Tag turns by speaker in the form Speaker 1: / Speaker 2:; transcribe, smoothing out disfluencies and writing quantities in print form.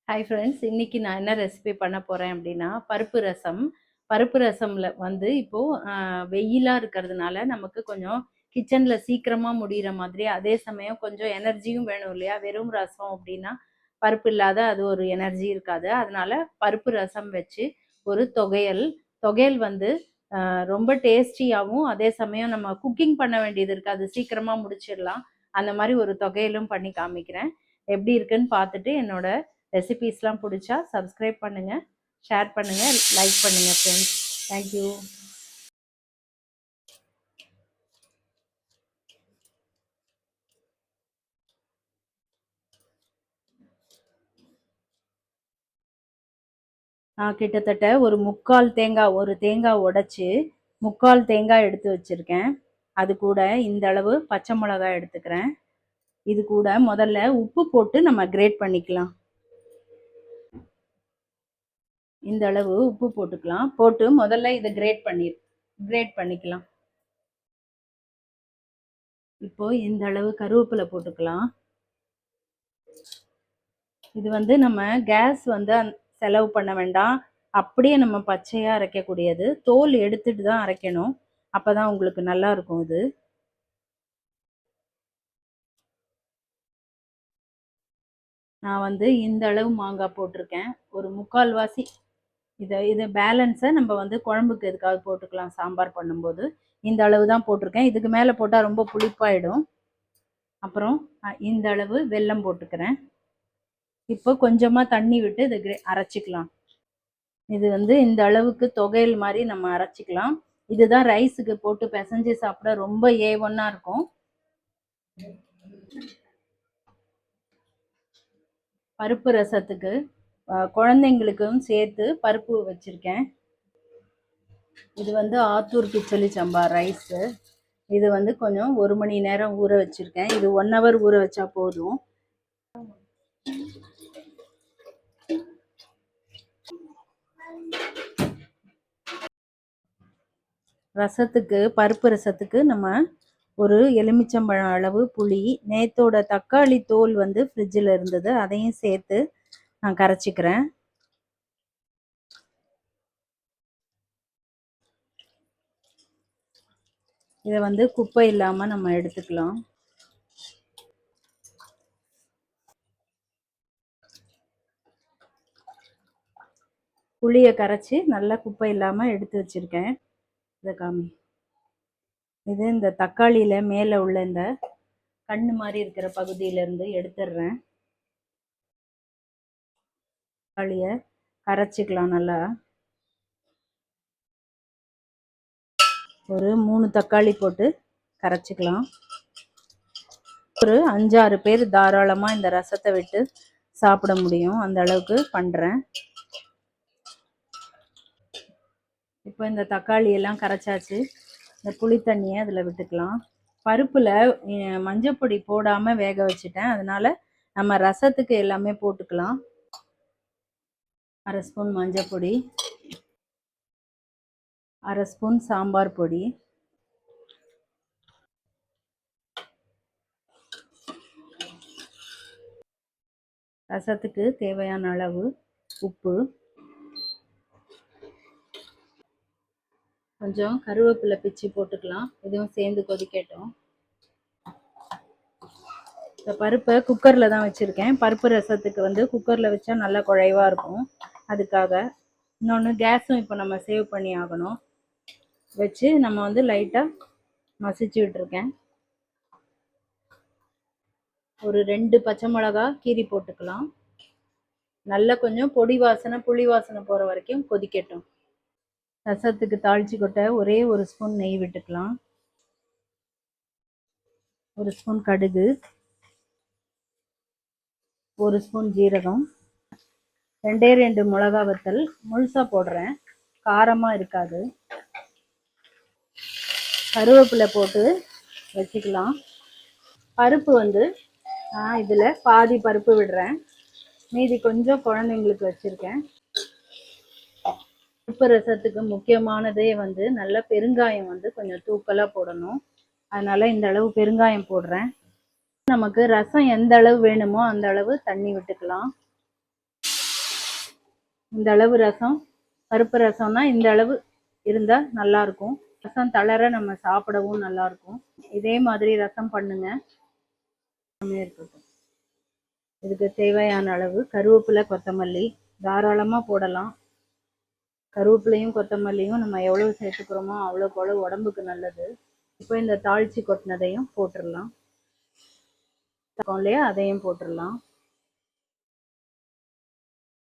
Speaker 1: Hi friends, இன்னைக்கு நான் என்ன ரெசிபி பண்ண போகிறேன் அப்படின்னா பருப்பு ரசம். பருப்பு ரசமில் வந்து இப்போது வெயிலாக இருக்கிறதுனால நமக்கு கொஞ்சம் கிச்சனில் சீக்கிரமாக முடிகிற மாதிரி, அதே சமயம் கொஞ்சம் எனர்ஜியும் வேணும் இல்லையா? வெறும் ரசம் அப்படின்னா பருப்பு இல்லாத அது ஒரு எனர்ஜி இருக்காது. அதனால பருப்பு ரசம் வச்சு ஒரு தொகையல் தொகையல் வந்து ரொம்ப டேஸ்டியாகவும், அதே சமயம் நம்ம குக்கிங் பண்ண வேண்டியது இருக்காது, சீக்கிரமாக முடிச்சிடலாம். அந்த மாதிரி ஒரு தொகையலும் பண்ணி காமிக்கிறேன். எப்படி இருக்குன்னு பார்த்துட்டு என்னோட ரெசிபீஸ்லாம் பிடிச்சா சப்ஸ்கிரைப் பண்ணுங்கள், ஷேர் பண்ணுங்கள், லைக் பண்ணுங்கள் ஃப்ரெண்ட்ஸ். தேங்க்யூ. நான் கிட்டத்தட்ட ஒரு தேங்காய் உடைச்சி முக்கால் தேங்காய் எடுத்து வச்சுருக்கேன். அது கூட இந்த அளவு பச்சை மிளகாய் எடுத்துக்கிறேன். இது கூட முதல்ல உப்பு போட்டு நம்ம கிரேட் பண்ணிக்கலாம். இந்த அளவு உப்பு போட்டுக்கலாம். போட்டு முதல்ல இதை கிரேட் பண்ணிக்கலாம். இப்போ இந்த அளவு கருவேப்பிலை போட்டுக்கலாம். இது வந்து நம்ம கேஸ் வந்து செலவு பண்ண வேண்டாம், அப்படியே நம்ம பச்சையாக அரைக்கக்கூடியது. தோல் எடுத்துட்டு தான் அரைக்கணும், அப்போ தான் உங்களுக்கு நல்லா இருக்கும். இது நான் வந்து இந்த அளவு மாங்காய் போட்டிருக்கேன், ஒரு முக்கால்வாசி. இதை பேலன்ஸை நம்ம வந்து குழம்புக்கு எதுக்காவது போட்டுக்கலாம், சாம்பார் பண்ணும்போது. இந்த அளவு தான் போட்டிருக்கேன். இதுக்கு மேலே போட்டால் ரொம்ப புளிப்பாயிடும். அப்புறம் இந்த அளவு வெல்லம் போட்டுக்கிறேன். இப்போ கொஞ்சமாக தண்ணி விட்டு இதை அரைச்சிக்கலாம். இது வந்து இந்த அளவுக்கு தொகையல் மாதிரி நம்ம அரைச்சிக்கலாம். இதுதான் ரைஸுக்கு போட்டு பிசைஞ்சு சாப்பிட ரொம்ப ஏவன்னா இருக்கும். பருப்பு ரசத்துக்கு குழந்தைங்களுக்கும் சேர்த்து பருப்பு வச்சுருக்கேன். இது வந்து ஆத்தூர் கிச்சலி சம்பா ரைஸு. இது வந்து கொஞ்சம் 1 மணி நேரம் ஊற வச்சுருக்கேன். இது 1 hour ஊற வச்சா போதும். பருப்பு ரசத்துக்கு நம்ம ஒரு எலுமிச்சம்பழம் அளவு புளி, நேத்தோட தக்காளி தோல் வந்து ஃப்ரிட்ஜில் இருந்தது, அதையும் சேர்த்து நான் கரைச்சிக்கிறேன். இதை வந்து குப்பை இல்லாமல் நம்ம எடுத்துக்கலாம். புளியை கரைச்சி நல்லா குப்பை இல்லாமல் எடுத்து வச்சுருக்கேன். இதை காமி. இது இந்த தக்காளியில் மேலே உள்ள இந்த கண்ணு மாதிரி இருக்கிற பகுதியிலேருந்து எடுத்துடுறேன். தக்காளியை கரைச்சிக்கலாம் நல்லா. ஒரு 3 தக்காளி போட்டு கரைச்சிக்கலாம். ஒரு 5-6 பேர் தாராளமாக இந்த ரசத்தை விட்டு சாப்பிட முடியும், அந்த அளவுக்கு பண்ணுறேன். இப்போ இந்த தக்காளி எல்லாம் கரைச்சாச்சு. இந்த புளி தண்ணியை அதில் விட்டுக்கலாம். பருப்பில் மஞ்சப்பொடி போடாமல் வேக வச்சுட்டேன், அதனால் நம்ம ரசத்துக்கு எல்லாமே போட்டுக்கலாம். 1/2 ஸ்பூன் மஞ்சப்பொடி, 1/2 ஸ்பூன் சாம்பார் பொடி, ரசத்துக்கு தேவையான அளவு உப்பு, கொஞ்சம் கருவேப்பிலை பிச்சு போட்டுக்கலாம். இதுவும் சேர்ந்து கொதிக்கட்டும். இந்த பருப்பை குக்கரில் தான் வச்சுருக்கேன். பருப்பு ரசத்துக்கு வந்து குக்கரில் வச்சா நல்லா குழைவாக இருக்கும், அதுக்காக. இன்னொன்று, கேஸும் இப்போ நம்ம சேவ் பண்ணி ஆகணும். வச்சு நம்ம வந்து லைட்டாக மசிச்சு விட்டுருக்கேன். ஒரு 2 பச்சை மிளகா கீரி போட்டுக்கலாம். நல்லா கொஞ்சம் பொடி வாசனை புளி வாசனை போகிற வரைக்கும் கொதிக்கட்டும். ரசத்துக்கு தாளிச்சு கொட்ட ஒரே 1 ஸ்பூன் நெய் விட்டுக்கலாம். 1 ஸ்பூன் கடுகு, 1 ஸ்பூன் ஜீரகம், 2 மிளகா வத்தல் முழுசாக போடுறேன், காரமாக இருக்காது. கருவேப்பிலை போட்டு வச்சுக்கலாம். பருப்பு வந்து இதில் பாதி பருப்பு விடுறேன், மீதி கொஞ்சம் குழந்தைங்களுக்கு வச்சுருக்கேன். பருப்பு ரசத்துக்கு முக்கியமானதே வந்து நல்ல பெருங்காயம் வந்து கொஞ்சம் தூக்கலாக போடணும், அதனால் இந்த அளவு பெருங்காயம் போடுறேன். நமக்கு ரசம் எந்த அளவு வேணுமோ அந்த அளவு தண்ணி விட்டுக்கலாம். இந்த அளவு ரசம், பருப்பு ரசம்னா இந்த அளவு இருந்தா நல்லா இருக்கும். ரசம் தளர நம்ம சாப்பிடவும் நல்லா இருக்கும். இதே மாதிரி ரசம் பண்ணுங்க. இருக்கட்டும். இதுக்கு தேவையான அளவு கருவேப்பிலை, கொத்தமல்லி தாராளமா போடலாம். கருவேப்பிலையும் கொத்தமல்லியும் நம்ம எவ்வளவு சேர்த்துக்கிறோமோ அவ்வளோக்கு அவ்வளோ உடம்புக்கு நல்லது. இப்போ இந்த தாளிச்சு கொட்டினதையும் போட்டுடலாம் இல்லையா, அதையும் போட்டுடலாம்.